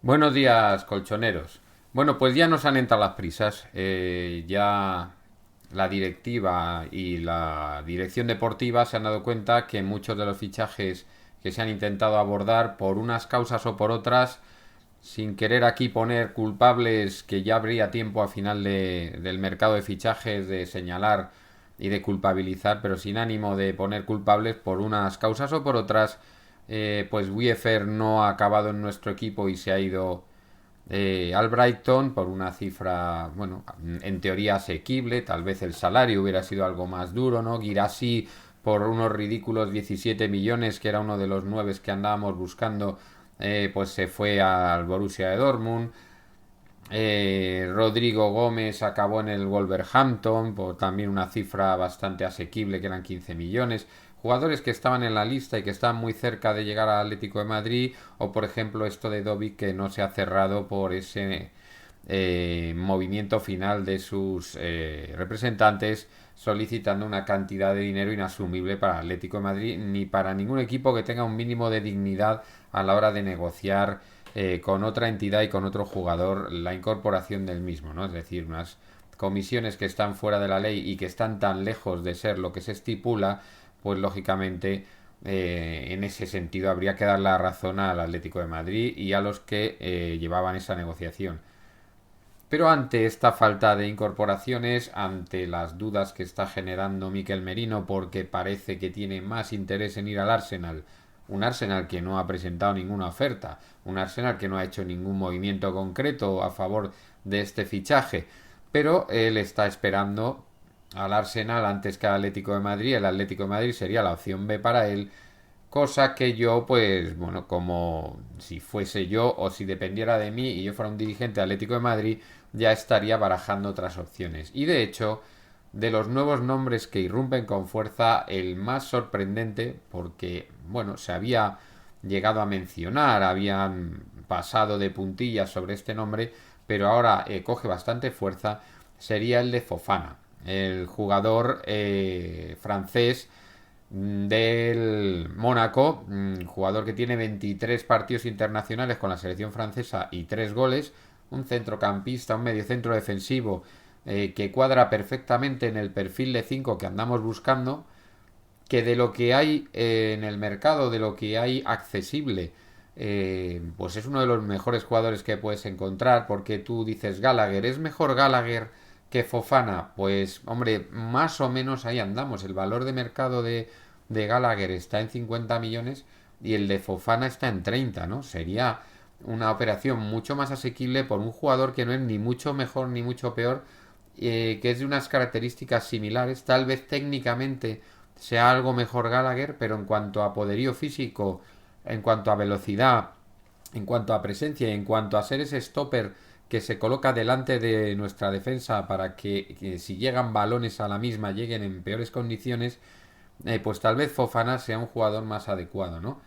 Buenos días, colchoneros. Bueno, pues ya nos han entrado las prisas. Ya la directiva y la dirección deportiva se han dado cuenta que muchos de los fichajes que se han intentado abordar por unas causas o por otras, sin querer aquí poner culpables, que ya habría tiempo a final del mercado de fichajes de señalar y de culpabilizar, pero sin ánimo de poner culpables por unas causas o por otras, pues Wiefer no ha acabado en nuestro equipo y se ha ido al Brighton por una cifra, bueno, en teoría asequible. Tal vez el salario hubiera sido algo más duro, ¿no? Guirassy por unos ridículos 17 millones, que era uno de los nueve que andábamos buscando, pues se fue al Borussia de Dortmund. Rodrigo Gómez acabó en el Wolverhampton por también una cifra bastante asequible, que eran 15 millones. Jugadores que estaban en la lista y que estaban muy cerca de llegar al Atlético de Madrid, o por ejemplo esto de Dobi, que no se ha cerrado por ese movimiento final de sus representantes solicitando una cantidad de dinero inasumible para el Atlético de Madrid ni para ningún equipo que tenga un mínimo de dignidad a la hora de negociar con otra entidad y con otro jugador la incorporación del mismo, ¿no? Es decir, unas comisiones que están fuera de la ley y que están tan lejos de ser lo que se estipula, pues lógicamente en ese sentido habría que dar la razón al Atlético de Madrid y a los que llevaban esa negociación. Pero ante esta falta de incorporaciones, ante las dudas que está generando Mikel Merino, porque parece que tiene más interés en ir al Arsenal, un Arsenal que no ha presentado ninguna oferta, un Arsenal que no ha hecho ningún movimiento concreto a favor de este fichaje, pero él está esperando al Arsenal antes que al Atlético de Madrid. El Atlético de Madrid sería la opción B para él, cosa que yo, pues, bueno, como si fuese yo o si dependiera de mí y yo fuera un dirigente Atlético de Madrid, ya estaría barajando otras opciones. Y de hecho, de los nuevos nombres que irrumpen con fuerza, el más sorprendente, porque, bueno, se había llegado a mencionar, habían pasado de puntillas sobre este nombre, pero ahora coge bastante fuerza, sería el de Fofana, el jugador francés del Mónaco, jugador que tiene 23 partidos internacionales con la selección francesa y 3 goles, un centrocampista, un mediocentro defensivo que cuadra perfectamente en el perfil de 5 que andamos buscando, que de lo que hay en el mercado, de lo que hay accesible, pues es uno de los mejores jugadores que puedes encontrar, porque tú dices Gallagher, ¿es mejor Gallagher que Fofana? Pues hombre, más o menos ahí andamos. El valor de mercado de Gallagher está en 50 millones y el de Fofana está en 30, ¿no? Sería una operación mucho más asequible por un jugador que no es ni mucho mejor ni mucho peor, que es de unas características similares, tal vez técnicamente sea algo mejor Gallagher, pero en cuanto a poderío físico, en cuanto a velocidad, en cuanto a presencia y en cuanto a ser ese stopper que se coloca delante de nuestra defensa para que si llegan balones a la misma lleguen en peores condiciones, pues tal vez Fofana sea un jugador más adecuado, ¿no?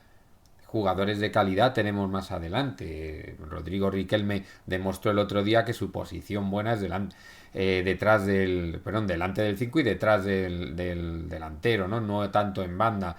Jugadores de calidad tenemos más adelante. Rodrigo Riquelme demostró el otro día que su posición buena es detrás del, perdón, delante del 5 y detrás del delantero, ¿no? No tanto en banda.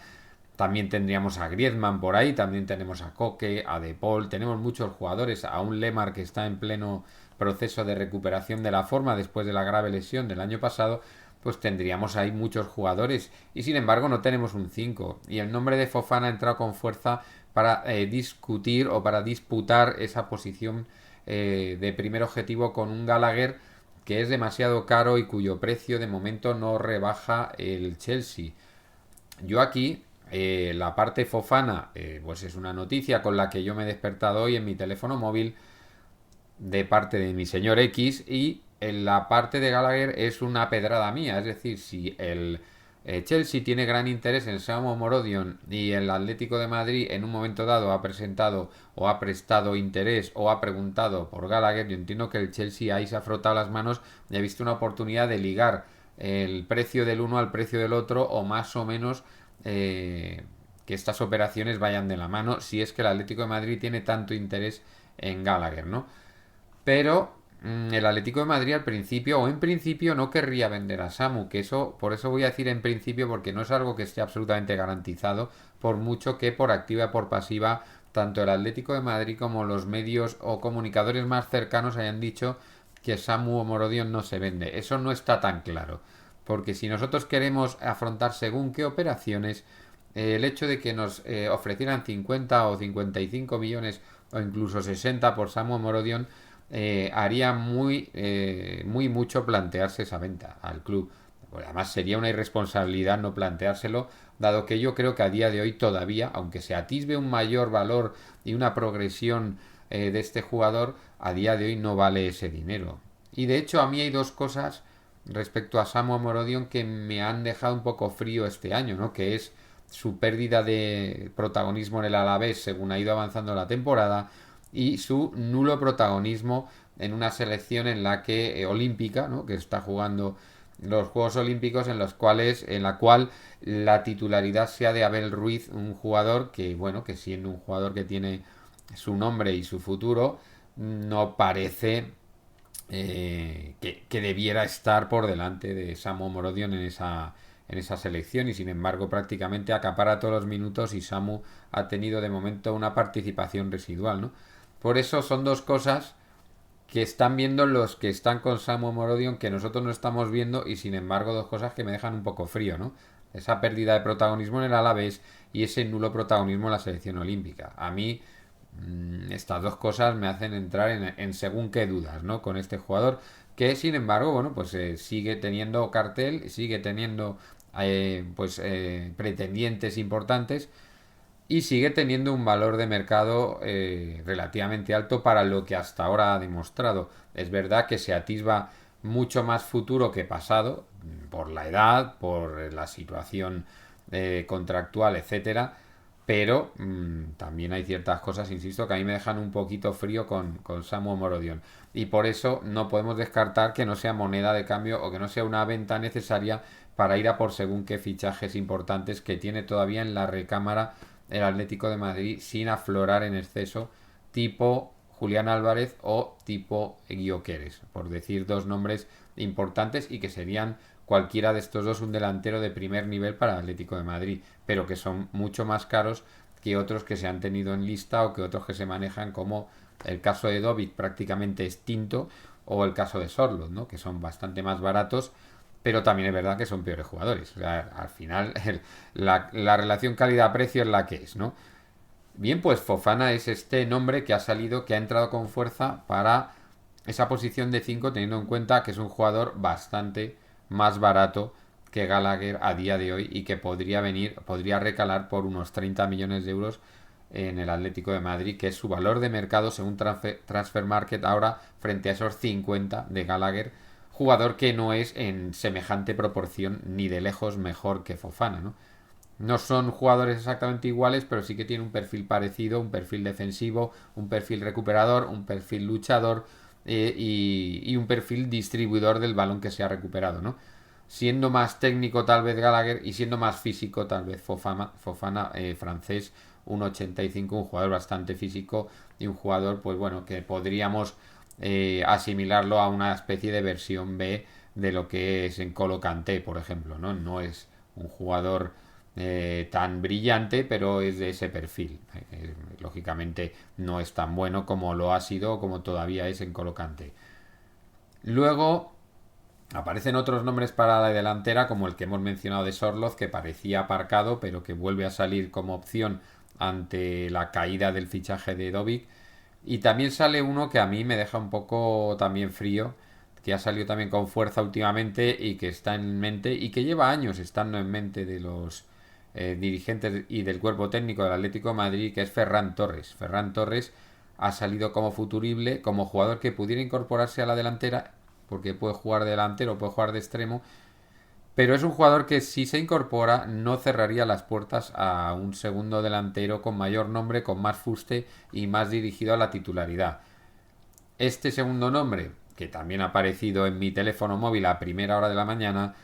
También tendríamos a Griezmann por ahí, también tenemos a Coque, a De Paul, tenemos muchos jugadores, a un Lemar que está en pleno proceso de recuperación de la forma después de la grave lesión del año pasado, pues tendríamos ahí muchos jugadores y sin embargo no tenemos un 5 y el nombre de Fofana ha entrado con fuerza para discutir o para disputar esa posición de primer objetivo con un Gallagher que es demasiado caro y cuyo precio de momento no rebaja el Chelsea. Yo aquí, la parte Fofana, pues es una noticia con la que yo me he despertado hoy en mi teléfono móvil de parte de mi señor X, y en la parte de Gallagher es una pedrada mía. Es decir, si el Chelsea tiene gran interés en Samo Morodion y el Atlético de Madrid en un momento dado ha presentado o ha prestado interés o ha preguntado por Gallagher, yo entiendo que el Chelsea ahí se ha frotado las manos y ha visto una oportunidad de ligar el precio del uno al precio del otro, o más o menos que estas operaciones vayan de la mano, si es que el Atlético de Madrid tiene tanto interés en Gallagher, ¿no? Pero el Atlético de Madrid al principio, o en principio, no querría vender a Samu, que eso, por eso voy a decir en principio, porque no es algo que esté absolutamente garantizado, por mucho que por activa y por pasiva tanto el Atlético de Madrid como los medios o comunicadores más cercanos hayan dicho que Samu Omorodion no se vende. Eso no está tan claro. Porque si nosotros queremos afrontar según qué operaciones, el hecho de que nos ofrecieran 50 o 55 millones o incluso 60 por Samu Omorodion haría muy mucho plantearse esa venta al club. Pues además sería una irresponsabilidad no planteárselo, dado que yo creo que a día de hoy todavía, aunque se atisbe un mayor valor y una progresión de este jugador, a día de hoy no vale ese dinero. Y de hecho a mí hay dos cosas respecto a Samu Morodion que me han dejado un poco frío este año, ¿no? Que es su pérdida de protagonismo en el Alavés según ha ido avanzando la temporada y su nulo protagonismo en una selección en la que olímpica, ¿no? Que está jugando los Juegos Olímpicos en la cual la titularidad sea de Abel Ruiz, un jugador que, bueno, que siendo un jugador que tiene su nombre y su futuro, no parece que debiera estar por delante de Samu Morodion en esa selección y sin embargo prácticamente acapara todos los minutos y Samu ha tenido de momento una participación residual, ¿no? Por eso son dos cosas que están viendo los que están con Samu Morodion que nosotros no estamos viendo y sin embargo dos cosas que me dejan un poco frío, ¿no? Esa pérdida de protagonismo en el Alavés y ese nulo protagonismo en la selección olímpica. A mí estas dos cosas me hacen entrar en según qué dudas, ¿no? Con este jugador que sin embargo, bueno, pues sigue teniendo cartel, sigue teniendo pretendientes importantes y sigue teniendo un valor de mercado relativamente alto para lo que hasta ahora ha demostrado. Es verdad que se atisba mucho más futuro que pasado, por la edad, por la situación contractual, etcétera. Pero también hay ciertas cosas, insisto, que a mí me dejan un poquito frío con Samu Morodion. Y por eso no podemos descartar que no sea moneda de cambio o que no sea una venta necesaria para ir a por según qué fichajes importantes que tiene todavía en la recámara el Atlético de Madrid sin aflorar en exceso, tipo Julián Álvarez o tipo Gyökeres, por decir dos nombres importantes y que serían cualquiera de estos dos un delantero de primer nivel para el Atlético de Madrid, pero que son mucho más caros que otros que se han tenido en lista o que otros que se manejan como el caso de Dovic prácticamente extinto o el caso de Sorloth, ¿no? Que son bastante más baratos pero también es verdad que son peores jugadores. O sea, al final la relación calidad-precio es la que es, ¿no? Bien, pues Fofana es este nombre que ha salido, que ha entrado con fuerza para esa posición de 5 teniendo en cuenta que es un jugador bastante más barato que Gallagher a día de hoy y que podría recalar por unos 30 millones de euros en el Atlético de Madrid, que es su valor de mercado según Transfer Market ahora frente a esos 50 de Gallagher, jugador que no es en semejante proporción ni de lejos mejor que Fofana, ¿no? No son jugadores exactamente iguales, pero sí que tienen un perfil parecido, un perfil defensivo, un perfil recuperador, un perfil luchador y un perfil distribuidor del balón que se ha recuperado, ¿no? Siendo más técnico tal vez Gallagher y siendo más físico tal vez Fofana francés, 1,85, un jugador bastante físico y un jugador, pues bueno, que podríamos asimilarlo a una especie de versión B de lo que es en Colo Kanté, por ejemplo, ¿no? No es un jugador tan brillante, pero es de ese perfil. Lógicamente no es tan bueno como lo ha sido o como todavía es en Colo Kanté. Luego aparecen otros nombres para la delantera, como el que hemos mencionado de Sorloth, que parecía aparcado, pero que vuelve a salir como opción ante la caída del fichaje de Dovic. Y también sale uno que a mí me deja un poco también frío, que ha salido también con fuerza últimamente y que está en mente y que lleva años estando en mente de los dirigentes y del cuerpo técnico del Atlético de Madrid, que es Ferran Torres. Ferran Torres ha salido como futurible, como jugador que pudiera incorporarse a la delantera, porque puede jugar de delantero, puede jugar de extremo, pero es un jugador que si se incorpora no cerraría las puertas a un segundo delantero con mayor nombre, con más fuste y más dirigido a la titularidad. Este segundo nombre, que también ha aparecido en mi teléfono móvil a primera hora de la mañana,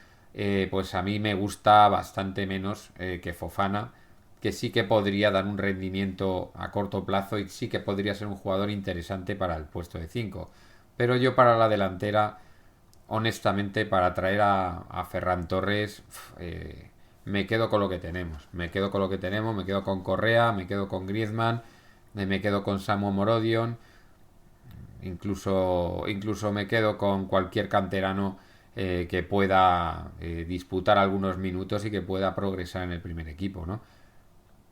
pues a mí me gusta bastante menos que Fofana, que sí que podría dar un rendimiento a corto plazo y sí que podría ser un jugador interesante para el puesto de 5. Pero yo para la delantera, honestamente, para traer a Ferran Torres, me quedo con lo que tenemos. Me quedo con lo que tenemos, me quedo con Correa, me quedo con Griezmann, me quedo con Samu Morodion, incluso me quedo con cualquier canterano que pueda disputar algunos minutos y que pueda progresar en el primer equipo, ¿no?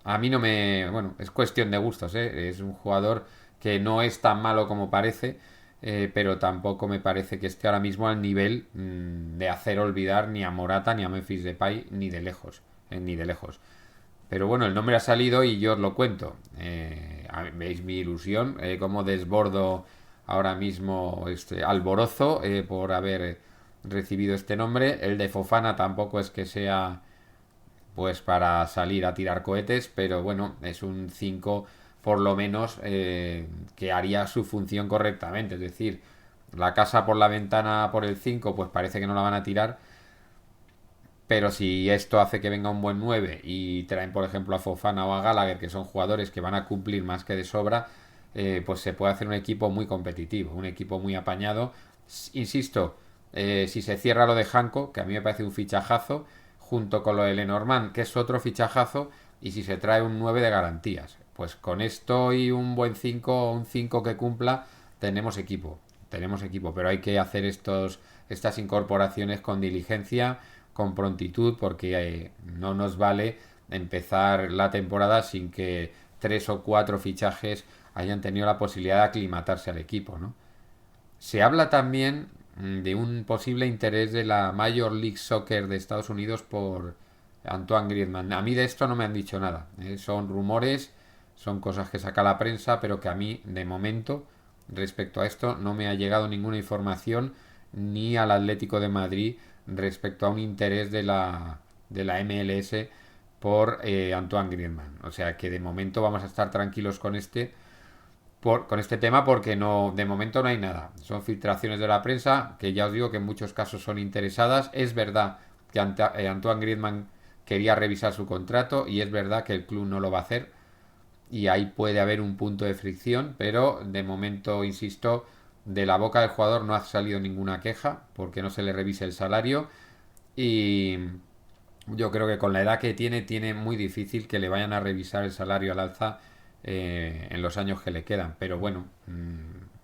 A mí no me... Bueno, es cuestión de gustos, ¿eh? Es un jugador que no es tan malo como parece, pero tampoco me parece que esté ahora mismo al nivel de hacer olvidar ni a Morata ni a Memphis Depay ni de lejos, ni de lejos. Pero bueno, el nombre ha salido y yo os lo cuento. Veis mi ilusión, cómo desbordo ahora mismo este alborozo por haber recibido este nombre. El de Fofana tampoco es que sea pues para salir a tirar cohetes, pero bueno, es un 5 por lo menos que haría su función correctamente. Es decir, la casa por la ventana por el 5 pues parece que no la van a tirar, pero si esto hace que venga un buen 9 y traen, por ejemplo, a Fofana o a Gallagher, que son jugadores que van a cumplir más que de sobra, pues se puede hacer un equipo muy competitivo, un equipo muy apañado. Insisto, si se cierra lo de Hanco, que a mí me parece un fichajazo, junto con lo de Lenormand, que es otro fichajazo, y si se trae un 9 de garantías, pues con esto y un buen 5 o un 5 que cumpla, tenemos equipo, pero hay que hacer estas incorporaciones con diligencia, con prontitud, porque no nos vale empezar la temporada sin que 3 o 4 fichajes hayan tenido la posibilidad de aclimatarse al equipo, ¿no? Se habla también de un posible interés de la Major League Soccer de Estados Unidos por Antoine Griezmann. A mí de esto no me han dicho nada. Son rumores, son cosas que saca la prensa, pero que a mí, de momento, respecto a esto, no me ha llegado ninguna información ni al Atlético de Madrid respecto a un interés de la MLS por Antoine Griezmann. O sea que de momento vamos a estar tranquilos con este tema porque no, de momento no hay nada. Son filtraciones de la prensa que ya os digo que en muchos casos son interesadas. Es verdad que Antoine Griezmann quería revisar su contrato y es verdad que el club no lo va a hacer y ahí puede haber un punto de fricción, pero de momento, insisto, de la boca del jugador no ha salido ninguna queja porque no se le revise el salario y yo creo que con la edad que tiene muy difícil que le vayan a revisar el salario al alza en los años que le quedan. Pero bueno,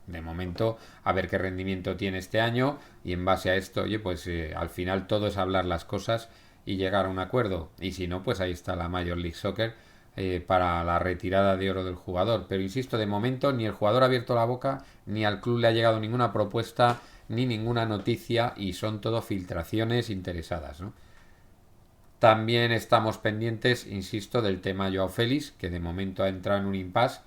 de momento a ver qué rendimiento tiene este año y en base a esto, oye, pues al final todo es hablar las cosas y llegar a un acuerdo. Y si no, pues ahí está la Major League Soccer para la retirada de oro del jugador. Pero insisto, de momento ni el jugador ha abierto la boca, ni al club le ha llegado ninguna propuesta, ni ninguna noticia y son todo filtraciones interesadas, ¿no? También estamos pendientes, insisto, del tema Joao Félix, que de momento ha entrado en un impasse.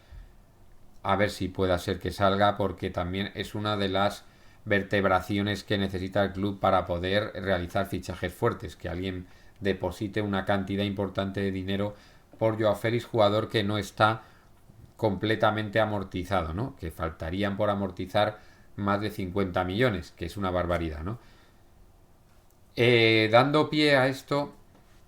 A ver si pueda ser que salga, porque también es una de las vertebraciones que necesita el club para poder realizar fichajes fuertes. Que alguien deposite una cantidad importante de dinero por Joao Félix, jugador que no está completamente amortizado, ¿no? Que faltarían por amortizar más de 50 millones, que es una barbaridad, ¿no? Dando pie a esto,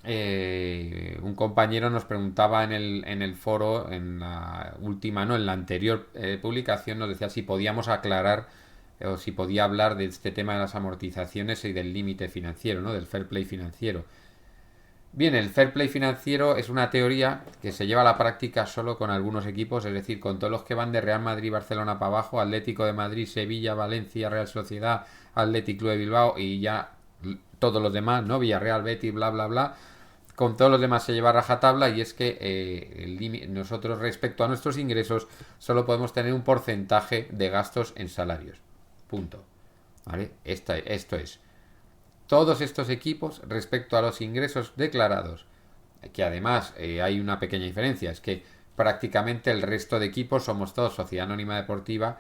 un compañero nos preguntaba en el foro, en la última, no, en la anterior publicación, nos decía si podíamos aclarar o si podía hablar de este tema de las amortizaciones y del límite financiero, ¿no? Del fair play financiero. Bien, el fair play financiero es una teoría que se lleva a la práctica solo con algunos equipos, es decir, con todos los que van de Real Madrid, Barcelona para abajo, Atlético de Madrid, Sevilla, Valencia, Real Sociedad, Athletic Club de Bilbao y ya todos los demás, ¿no? Villarreal, Betis, bla, bla, bla. Con todos los demás se lleva a rajatabla y es que nosotros respecto a nuestros ingresos solo podemos tener un porcentaje de gastos en salarios. Punto. ¿Vale? Esto es. Todos estos equipos respecto a los ingresos declarados, que además hay una pequeña diferencia, es que prácticamente el resto de equipos somos todos Sociedad Anónima Deportiva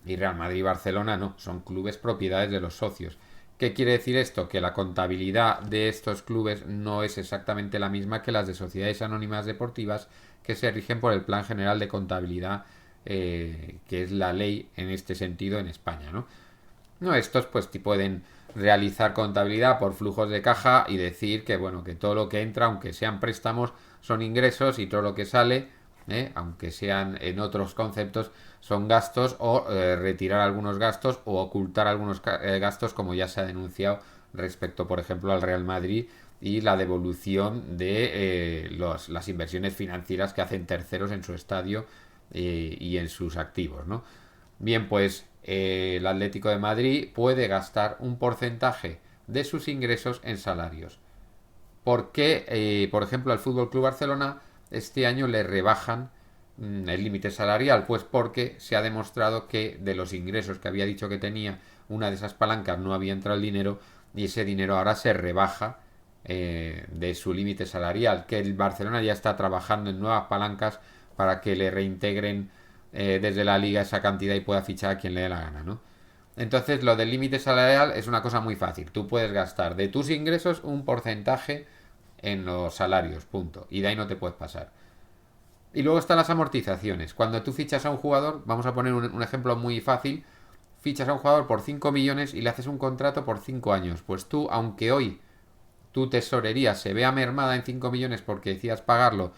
y Real Madrid y Barcelona no, son clubes propiedades de los socios. ¿Qué quiere decir esto? Que la contabilidad de estos clubes no es exactamente la misma que las de sociedades anónimas deportivas que se rigen por el Plan General de Contabilidad, que es la ley en este sentido en España, ¿no? No, estos pues pueden realizar contabilidad por flujos de caja y decir que bueno, que todo lo que entra, aunque sean préstamos, son ingresos y todo lo que sale, aunque sean en otros conceptos, son gastos o retirar algunos gastos o ocultar algunos gastos, como ya se ha denunciado respecto, por ejemplo, al Real Madrid y la devolución de las inversiones financieras que hacen terceros en su estadio y en sus activos, ¿no? Bien, pues el Atlético de Madrid puede gastar un porcentaje de sus ingresos en salarios. ¿Por qué, por ejemplo, al Fútbol Club Barcelona este año le rebajan el límite salarial? Pues porque se ha demostrado que de los ingresos que había dicho que tenía, una de esas palancas no había entrado el dinero y ese dinero ahora se rebaja de su límite salarial. Que el Barcelona ya está trabajando en nuevas palancas para que le reintegren desde la liga esa cantidad y pueda fichar a quien le dé la gana, ¿no? Entonces, lo del límite salarial es una cosa muy fácil. Tú puedes gastar de tus ingresos un porcentaje en los salarios, punto. Y de ahí no te puedes pasar. Y luego están las amortizaciones. Cuando tú fichas a un jugador, vamos a poner un ejemplo muy fácil, fichas a un jugador por 5 millones y le haces un contrato por 5 años. Pues tú, aunque hoy tu tesorería se vea mermada en 5 millones porque decías pagarlo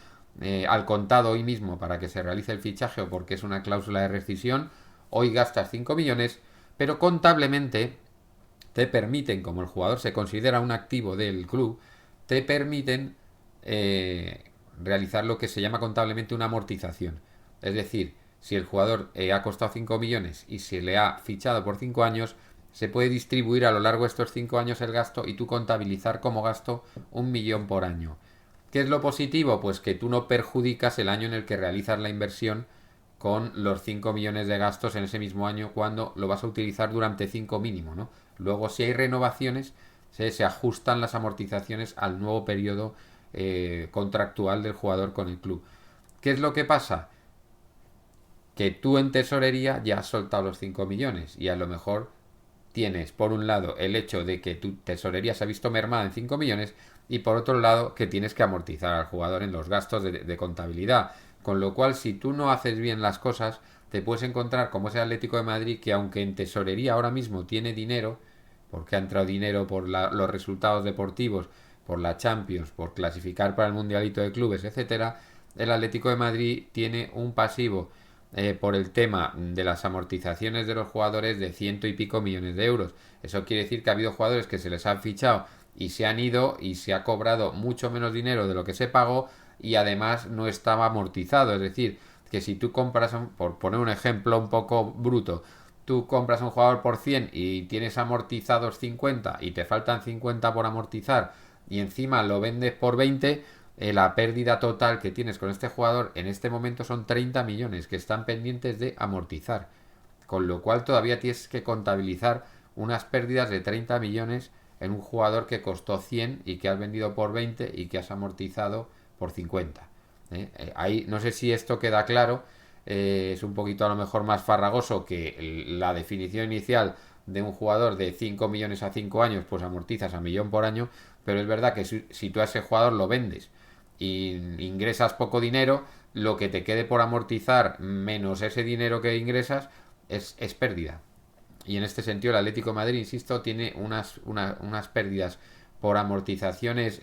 al contado hoy mismo para que se realice el fichaje o porque es una cláusula de rescisión, hoy gastas 5 millones, pero contablemente te permiten, como el jugador se considera un activo del club, te permiten realizar lo que se llama contablemente una amortización. Es decir, si el jugador ha costado 5 millones y se le ha fichado por 5 años, se puede distribuir a lo largo de estos 5 años el gasto y tú contabilizar como gasto 1 millón por año. ¿Qué es lo positivo? Pues que tú no perjudicas el año en el que realizas la inversión con los 5 millones de gastos en ese mismo año cuando lo vas a utilizar durante 5 mínimo, ¿no? Luego, si hay renovaciones, se ajustan las amortizaciones al nuevo periodo contractual del jugador con el club. ¿Qué es lo que pasa? Que tú en tesorería ya has soltado los 5 millones y a lo mejor tienes por un lado el hecho de que tu tesorería se ha visto mermada en 5 millones y por otro lado que tienes que amortizar al jugador en los gastos de contabilidad. Con lo cual, si tú no haces bien las cosas, te puedes encontrar como ese Atlético de Madrid que aunque en tesorería ahora mismo tiene dinero, porque ha entrado dinero por los resultados deportivos, por la Champions, por clasificar para el Mundialito de Clubes, etcétera, el Atlético de Madrid tiene un pasivo por el tema de las amortizaciones de los jugadores de ciento y pico millones de euros. Eso quiere decir que ha habido jugadores que se les han fichado y se han ido y se ha cobrado mucho menos dinero de lo que se pagó y además no estaba amortizado. Es decir, que si tú compras, por poner un ejemplo un poco bruto, tú compras a un jugador por 100 y tienes amortizados 50 y te faltan 50 por amortizar y encima lo vendes por 20, la pérdida total que tienes con este jugador en este momento son 30 millones que están pendientes de amortizar. Con lo cual todavía tienes que contabilizar unas pérdidas de 30 millones en un jugador que costó 100 y que has vendido por 20 y que has amortizado por 50. Ahí no sé si esto queda claro. Es un poquito a lo mejor más farragoso que la definición inicial de un jugador de 5 millones a 5 años, pues amortizas a millón por año, pero es verdad que si tú a ese jugador lo vendes y ingresas poco dinero, lo que te quede por amortizar menos ese dinero que ingresas es pérdida. Y en este sentido el Atlético de Madrid, insisto, tiene unas pérdidas por amortizaciones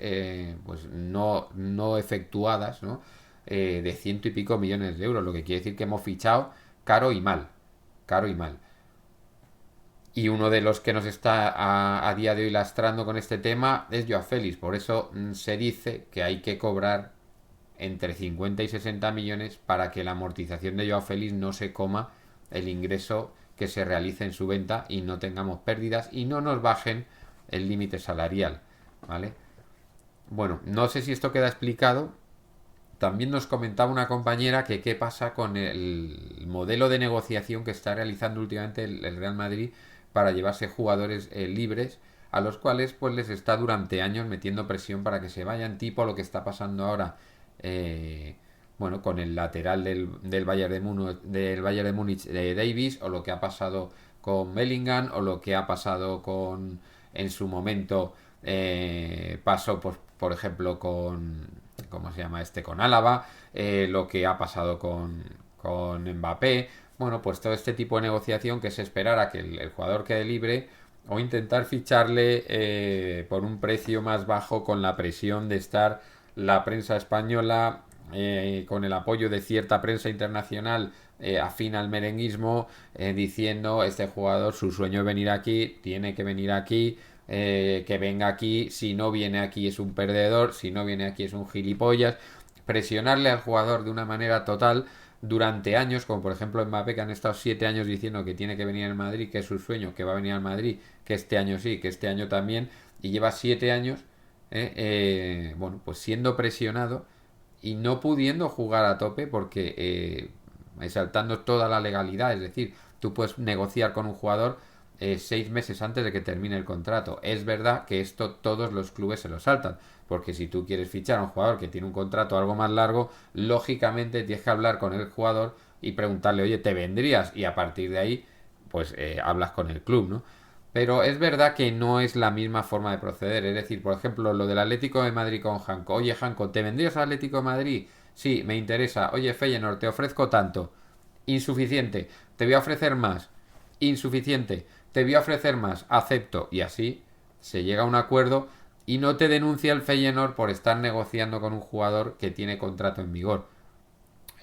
pues no efectuadas, ¿no? De ciento y pico millones de euros, lo que quiere decir que hemos fichado caro y mal, caro y mal. Y uno de los que nos está a día de hoy lastrando con este tema es Joao Félix. Por eso se dice que hay que cobrar entre 50 y 60 millones para que la amortización de Joao Félix no se coma el ingreso que se realice en su venta y no tengamos pérdidas y no nos bajen el límite salarial, ¿vale? Bueno, no sé si esto queda explicado. También nos comentaba una compañera que qué pasa con el modelo de negociación que está realizando últimamente el Real Madrid para llevarse jugadores libres a los cuales pues les está durante años metiendo presión para que se vayan, tipo lo que está pasando ahora bueno, con el lateral del Bayern de Múnich de Davis, o lo que ha pasado con Bellingham, o lo que ha pasado con en su momento pasó pues, por ejemplo con ¿cómo se llama este? Con Álava, lo que ha pasado con Mbappé. Bueno, pues todo este tipo de negociación que es esperar a que el jugador quede libre o intentar ficharle por un precio más bajo con la presión de estar la prensa española con el apoyo de cierta prensa internacional afín al merenguismo diciendo este jugador su sueño es venir aquí, tiene que venir aquí, que venga aquí, si no viene aquí es un perdedor, si no viene aquí es un gilipollas, presionarle al jugador de una manera total durante años, como por ejemplo Mbappé, que han estado 7 años diciendo que tiene que venir al Madrid, que es su sueño, que va a venir al Madrid, que este año sí, que este año también, y lleva 7 años, bueno, pues siendo presionado y no pudiendo jugar a tope porque saltando toda la legalidad, es decir, tú puedes negociar con un jugador 6 meses antes de que termine el contrato. Es verdad que esto todos los clubes se lo saltan, porque si tú quieres fichar a un jugador que tiene un contrato algo más largo, lógicamente tienes que hablar con el jugador y preguntarle, oye, ¿te vendrías? Y a partir de ahí, pues hablas con el club, ¿no? Pero es verdad que no es la misma forma de proceder. Es decir, por ejemplo, lo del Atlético de Madrid con Janko. Oye, Janko, ¿te vendrías al Atlético de Madrid? Sí, me interesa. Oye, Feyenoord, te ofrezco tanto. Insuficiente. Te voy a ofrecer más. Insuficiente. Te voy a ofrecer más. Acepto. Y así se llega a un acuerdo y no te denuncia el Feyenoord por estar negociando con un jugador que tiene contrato en vigor.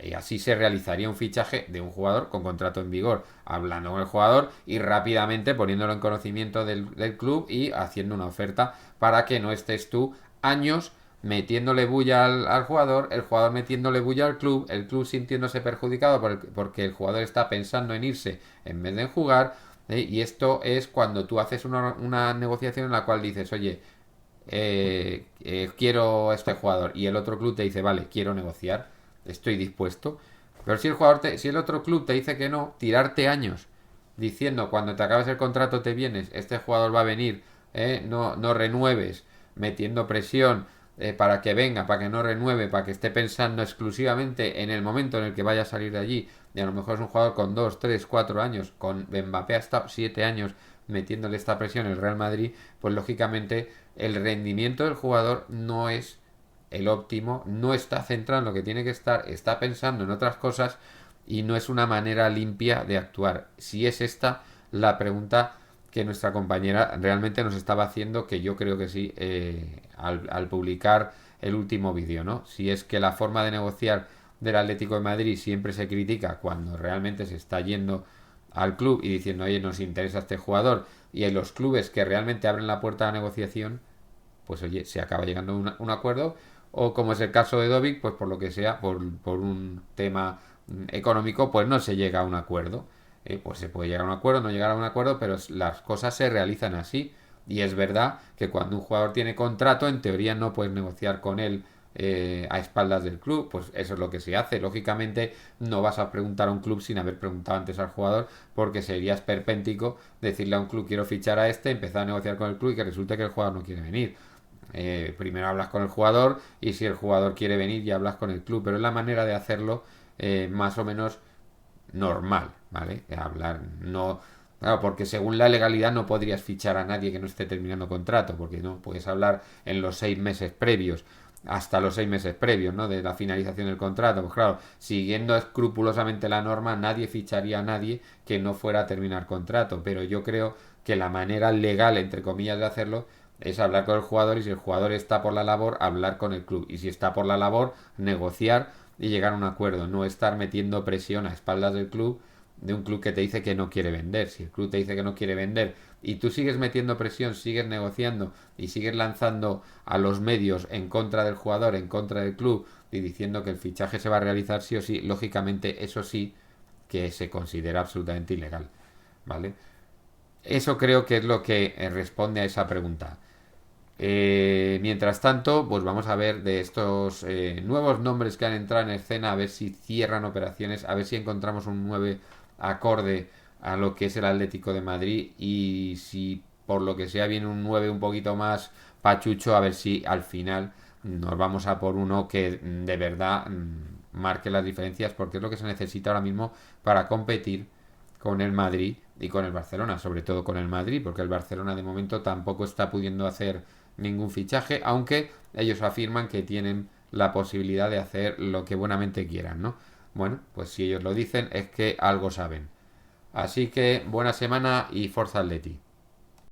Y así se realizaría un fichaje de un jugador con contrato en vigor, hablando con el jugador y rápidamente poniéndolo en conocimiento del club y haciendo una oferta para que no estés tú años metiéndole bulla al jugador, el jugador metiéndole bulla al club, el club sintiéndose perjudicado porque el jugador está pensando en irse en vez de en jugar. Y esto es cuando tú haces una negociación en la cual dices, oye, quiero a este jugador, y el otro club te dice, vale, quiero negociar, estoy dispuesto. Pero si el otro club te dice que no, tirarte años diciendo cuando te acabes el contrato te vienes, este jugador va a venir, no renueves, metiendo presión para que venga, para que no renueve, para que esté pensando exclusivamente en el momento en el que vaya a salir de allí. Y a lo mejor es un jugador con 2, 3, 4 años, con Mbappé hasta 7 años metiéndole esta presión el Real Madrid, pues lógicamente el rendimiento del jugador no es el óptimo, no está centrado en lo que tiene que estar, está pensando en otras cosas y no es una manera limpia de actuar. Si es esta la pregunta que nuestra compañera realmente nos estaba haciendo, que yo creo que sí, al publicar el último vídeo, ¿no? Si es que la forma de negociar del Atlético de Madrid siempre se critica cuando realmente se está yendo al club y diciendo, oye, nos interesa este jugador, y en los clubes que realmente abren la puerta a la negociación, pues oye, se acaba llegando a un acuerdo, o como es el caso de Dovic, pues por lo que sea, por un tema económico, pues no se llega a un acuerdo. Pues se puede llegar a un acuerdo, no llegar a un acuerdo, pero las cosas se realizan así. Y es verdad que cuando un jugador tiene contrato, en teoría no puedes negociar con él a espaldas del club, pues eso es lo que se hace. Lógicamente no vas a preguntar a un club sin haber preguntado antes al jugador, porque sería esperpéntico decirle a un club quiero fichar a este, empezar a negociar con el club y que resulte que el jugador no quiere venir. Primero hablas con el jugador y si el jugador quiere venir ya hablas con el club, pero es la manera de hacerlo más o menos normal, ¿vale? Hablar, no... Claro, porque según la legalidad no podrías fichar a nadie que no esté terminando contrato, porque no puedes hablar en los 6 meses previos, hasta los 6 meses previos, ¿no? De la finalización del contrato. Pues claro, siguiendo escrupulosamente la norma, nadie ficharía a nadie que no fuera a terminar contrato, pero yo creo que la manera legal, entre comillas, de hacerlo es hablar con el jugador, y si el jugador está por la labor, hablar con el club, y si está por la labor, negociar y llegar a un acuerdo, no estar metiendo presión a espaldas del club, de un club que te dice que no quiere vender. Si el club te dice que no quiere vender y tú sigues metiendo presión, sigues negociando y sigues lanzando a los medios en contra del jugador, en contra del club, y diciendo que el fichaje se va a realizar sí o sí, lógicamente eso sí que se considera absolutamente ilegal, ¿vale? Eso creo que es lo que responde a esa pregunta. Mientras tanto, pues vamos a ver de estos nuevos nombres que han entrado en escena, a ver si cierran operaciones, a ver si encontramos un 9 acorde a lo que es el Atlético de Madrid, y si por lo que sea viene un 9 un poquito más pachucho, a ver si al final nos vamos a por uno que de verdad marque las diferencias, porque es lo que se necesita ahora mismo para competir con el Madrid y con el Barcelona, sobre todo con el Madrid, porque el Barcelona de momento tampoco está pudiendo hacer ningún fichaje, aunque ellos afirman que tienen la posibilidad de hacer lo que buenamente quieran, ¿no? Bueno, pues si ellos lo dicen es que algo saben. Así que buena semana y Forza Atleti.